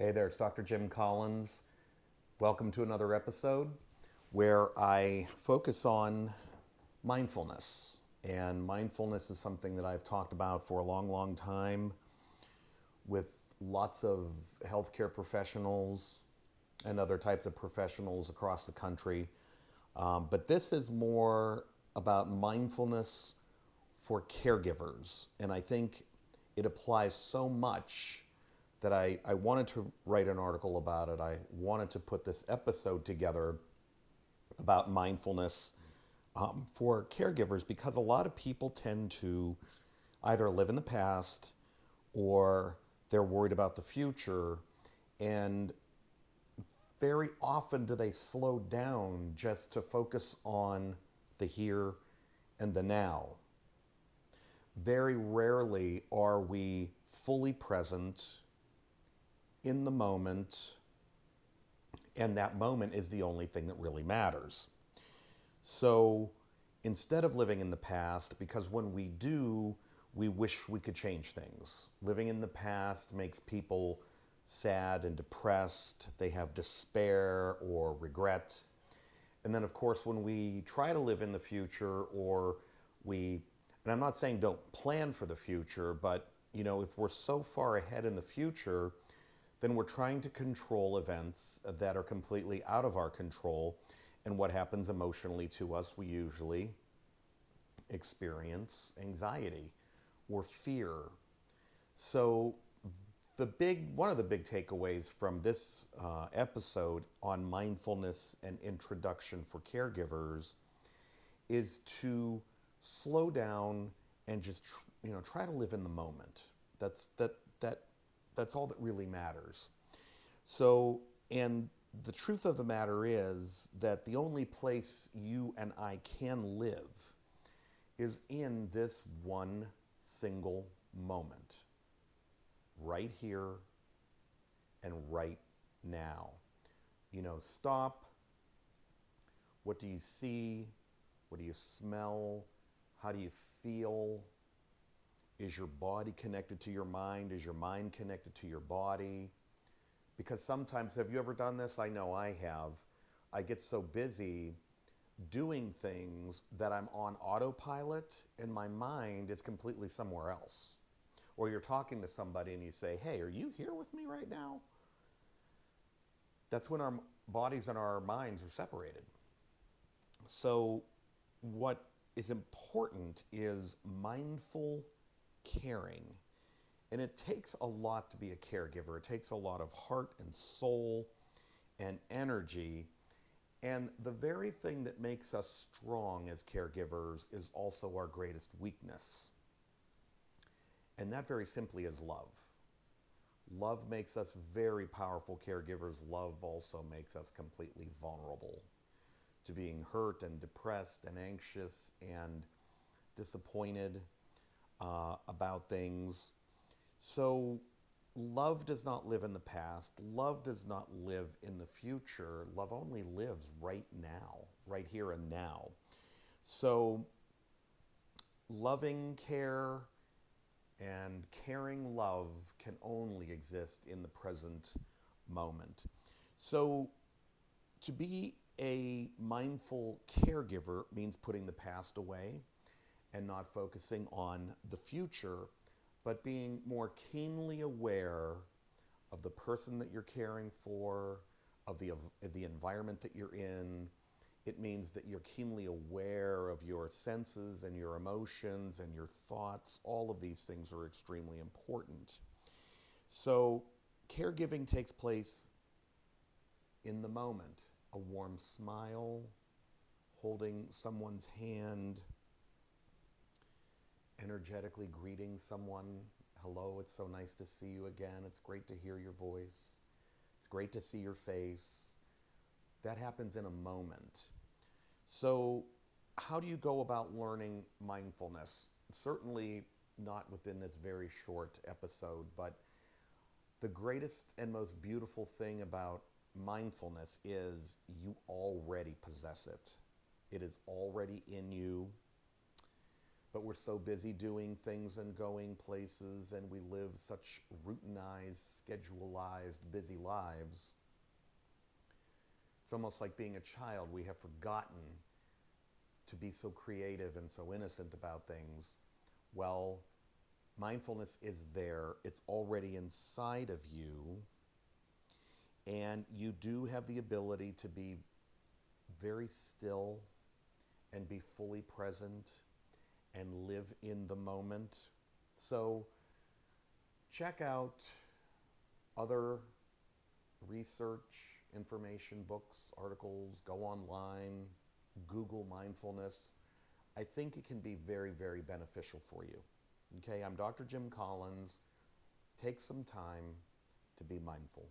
Hey there, it's Dr. Jim Collins. Welcome to another episode where I focus on mindfulness. And mindfulness is something that I've talked about for a long, long time with lots of healthcare professionals and other types of professionals across the country. But this is more about mindfulness for caregivers. And I think it applies so much that I wanted to write an article about it. I wanted to put this episode together about mindfulness for caregivers because a lot of people tend to either live in the past or they're worried about the future. And very often do they slow down just to focus on the here and the now. Very rarely are we fully present in the moment, and that moment is the only thing that really matters. So instead of living in the past, because when we do, we wish we could change things. Living in the past makes people sad and depressed. They have despair or regret. And then, of course, when we try to live in the future, or and I'm not saying don't plan for the future, but if we're so far ahead in the future, then we're trying to control events that are completely out of our control. And what happens emotionally to us, we usually experience anxiety or fear. So one of the big takeaways from this episode on mindfulness and introduction for caregivers is to slow down and just try to live in the moment. That's all that really matters. So, and the truth of the matter is that the only place you and I can live is in this one single moment, right here and right now. Stop. What do you see? What do you smell? How do you feel? Is your body connected to your mind? Is your mind connected to your body? Because sometimes, have you ever done this? I know I have. I get so busy doing things that I'm on autopilot and my mind is completely somewhere else. Or you're talking to somebody and you say, hey, are you here with me right now? That's when our bodies and our minds are separated. So what is important is mindful caring. And it takes a lot to be a caregiver. It takes a lot of heart and soul and energy. And the very thing that makes us strong as caregivers is also our greatest weakness. And that very simply is love. Love makes us very powerful caregivers. Love also makes us completely vulnerable to being hurt and depressed and anxious and disappointed about things. So love does not live in the past. Love does not live in the future. Love only lives right now, right here and now. So loving care and caring love can only exist in the present moment. So to be a mindful caregiver means putting the past away and not focusing on the future, but being more keenly aware of the person that you're caring for, of the environment that you're in. It means that you're keenly aware of your senses and your emotions and your thoughts. All of these things are extremely important. So caregiving takes place in the moment. A warm smile, holding someone's hand, energetically greeting someone. Hello, it's so nice to see you again. It's great to hear your voice. It's great to see your face. That happens in a moment. So how do you go about learning mindfulness? Certainly not within this very short episode, but the greatest and most beautiful thing about mindfulness is you already possess it. It is already in you. but we're so busy doing things and going places, and we live such routinized, schedulized, busy lives. It's almost like being a child. We have forgotten to be so creative and so innocent about things. Well, mindfulness is there. It's already inside of you. And you do have the ability to be very still and be fully present and live in the moment. So check out other research, information, books, articles, go online, Google mindfulness. I think it can be very, very beneficial for you. Okay, I'm Dr. Jim Collins. Take some time to be mindful.